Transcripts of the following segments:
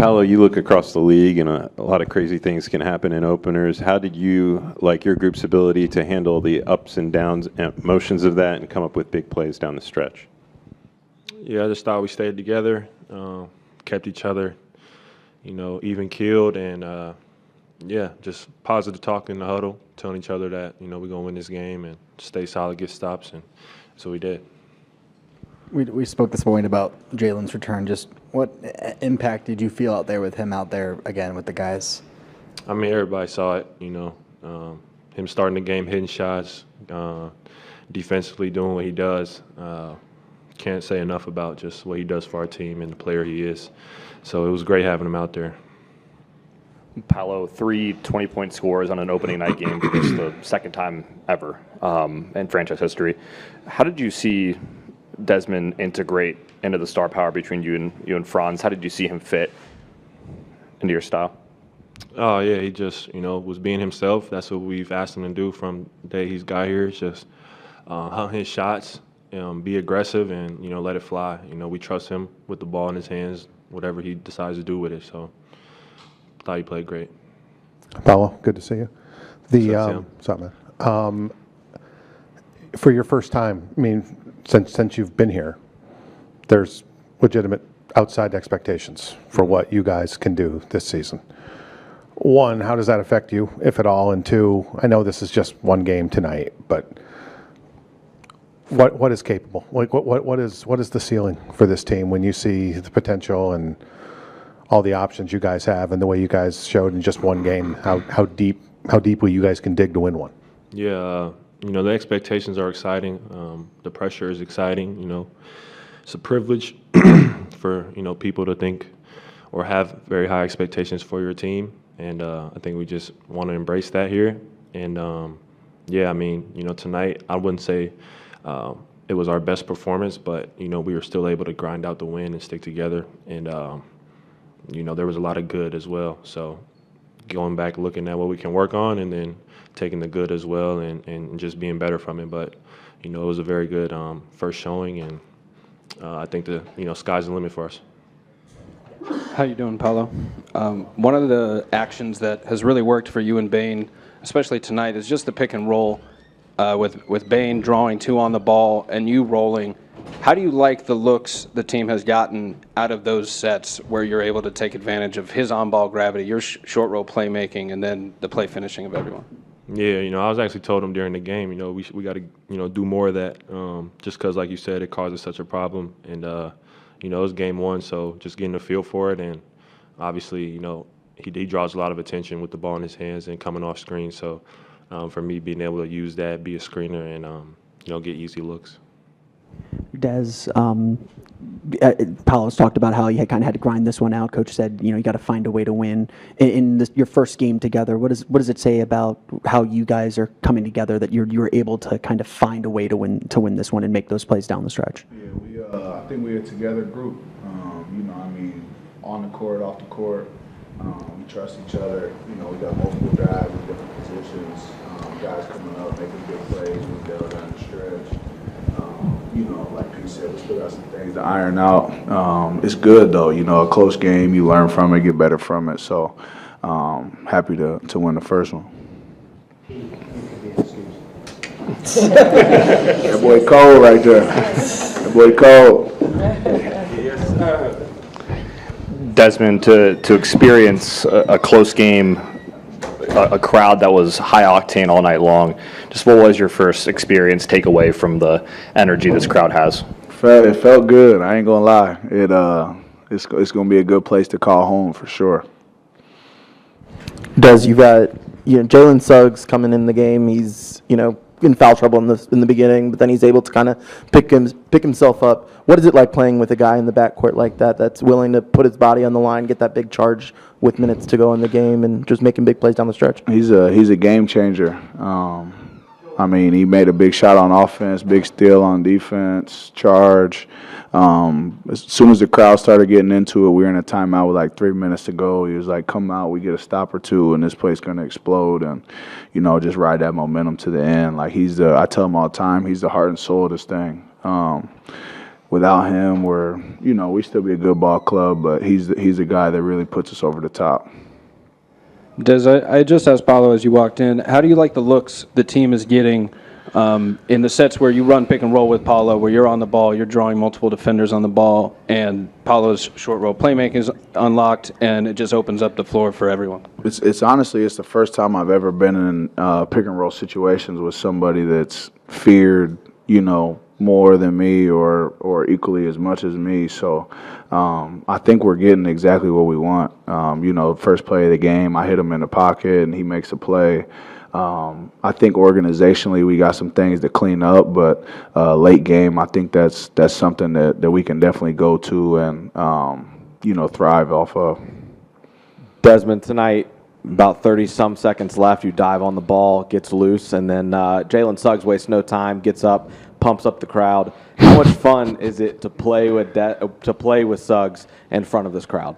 Paolo, you look across the league, and a lot of crazy things can happen in openers. How did you like your group's ability to handle the ups and downs and emotions of that and come up with big plays down the stretch? Yeah, I just thought we stayed together, kept each other, even keeled, and just positive talk in the huddle, telling each other that we're gonna win this game and stay solid, get stops, and so we did. We spoke this morning about Jalen's return. Just what impact did you feel out there with him out there again with the guys? I mean, everybody saw it. Him starting the game, hitting shots, defensively doing what he does. Can't say enough about just what he does for our team and the player he is. So it was great having him out there. Paolo, 3 20-point scores on an opening night game. It's the second time ever in franchise history. How did you see Desmond integrate into the star power between you and Franz? How did you see him fit into your style? Oh, yeah, he just, was being himself. That's what we've asked him to do from the day he's got here. It's just hunt his shots, be aggressive, and, let it fly. We trust him with the ball in his hands, whatever he decides to do with it. So I thought he played great. Paolo, good to see you. For your first time, I mean, since you've been here, there's legitimate outside expectations for what you guys can do this season. One, how does that affect you, if at all? And two, I know this is just one game tonight, but what is capable? Like what is the ceiling for this team when you see the potential and all the options you guys have and the way you guys showed in just one game? How deeply you guys can dig to win one? Yeah. The expectations are exciting. The pressure is exciting. It's a privilege for, people to think or have very high expectations for your team. And I think we just want to embrace that here. And, tonight I wouldn't say it was our best performance, but, we were still able to grind out the win and stick together. And, there was a lot of good as well. So going back, looking at what we can work on, and then taking the good as well and just being better from it. But, it was a very good first showing, and I think sky's the limit for us. How you doing, Paolo? One of the actions that has really worked for you and Bane, especially tonight, is just the pick and roll with Bane drawing 2 on the ball and you rolling. How do you like the looks the team has gotten out of those sets where you're able to take advantage of his on-ball gravity, your short roll playmaking, and then the play finishing of everyone? Yeah, I was actually told him during the game, we got to, do more of that, just because, like you said, it causes such a problem. And, it was game 1, so just getting a feel for it. And obviously, he draws a lot of attention with the ball in his hands and coming off screen. So for me, being able to use that, be a screener, and, get easy looks. Des, Paolo's talked about how you kind of had to grind this one out. Coach said, you got to find a way to win. In your first game together, what does it say about how you guys are coming together that you're able to kind of find a way to win this one and make those plays down the stretch? Yeah, I think we're a together group. On the court, off the court, we trust each other. We got multiple guys in different positions. Guys coming up, making good plays. We go down the stretch. Like Pete said, we still got some things to iron out. It's good though, a close game. You learn from it, get better from it. So happy to win the first one. That boy Cole right there. That boy Cole. Desmond, to experience a close game, a crowd that was high octane all night long, just what was your first experience, takeaway from the energy this crowd has? It felt good. I ain't gonna lie. It's gonna be a good place to call home for sure. You got Jalen Suggs coming in the game. He's in foul trouble in the beginning, but then he's able to kind of pick himself up. What is it like playing with a guy in the backcourt like that that's willing to put his body on the line, get that big charge with minutes to go in the game, and just making big plays down the stretch? He's a game changer. He made a big shot on offense, big steal on defense, charge. As soon as the crowd started getting into it, we were in a timeout with like 3 minutes to go. He was like, come out, we get a stop or two, and this place going to explode. And, just ride that momentum to the end. Like I tell him all the time, he's the heart and soul of this thing. without him, we still be a good ball club, but he's the guy that really puts us over the top. Des, I just asked Paolo as you walked in, how do you like the looks the team is getting in the sets where you run pick and roll with Paolo, where you're on the ball, you're drawing multiple defenders on the ball, and Paolo's short roll playmaking is unlocked, and it just opens up the floor for everyone? It's honestly, it's the first time I've ever been in pick and roll situations with somebody that's feared, more than me or equally as much as me. So I think we're getting exactly what we want. First play of the game, I hit him in the pocket and he makes a play. I think organizationally we got some things to clean up, but late game, I think that's something that we can definitely go to and thrive off of. Desmond, tonight, about 30-some seconds left, you dive on the ball, gets loose, and then Jalen Suggs wastes no time, gets up, pumps up the crowd. How much fun is it to play with Suggs in front of this crowd?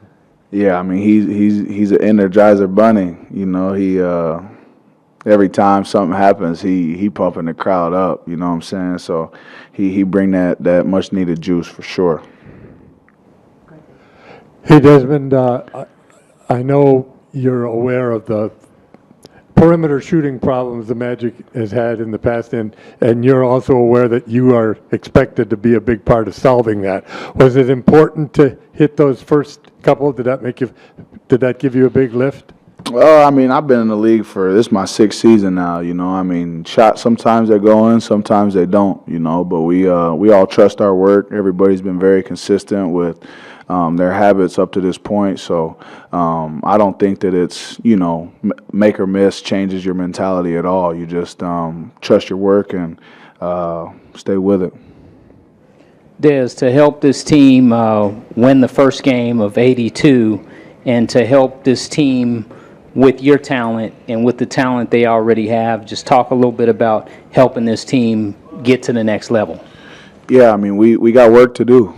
Yeah, I mean he's an Energizer bunny. He every time something happens, he pumping the crowd up. You know what I'm saying? So he bring that much needed juice for sure. Hey Desmond, I know you're aware of the perimeter shooting problems the Magic has had in the past, and you're also aware that you are expected to be a big part of solving that. Was it important to hit those first couple? Did that give you a big lift? Well, I mean, I've been in the league this is my 6th season now. I mean, shots sometimes they go in, sometimes they don't. But we all trust our work. Everybody's been very consistent with their habits up to this point. So I don't think that it's make or miss changes your mentality at all. You just trust your work and stay with it. Des, to help this team win the first game of 82 and to help this team with your talent and with the talent they already have, just talk a little bit about helping this team get to the next level. Yeah, I mean, we got work to do.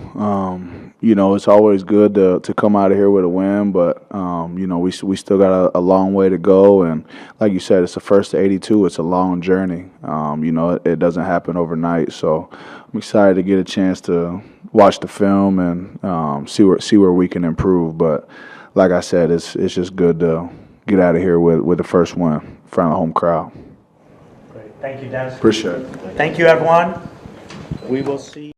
It's always good to come out of here with a win, but we still got a long way to go. And like you said, it's the first 82. It's a long journey. It doesn't happen overnight. So I'm excited to get a chance to watch the film and see where we can improve. But like I said, it's just good to get out of here with the first win in front of the home crowd. Great. Thank you, Dennis. Appreciate it. Thank you, everyone. We will see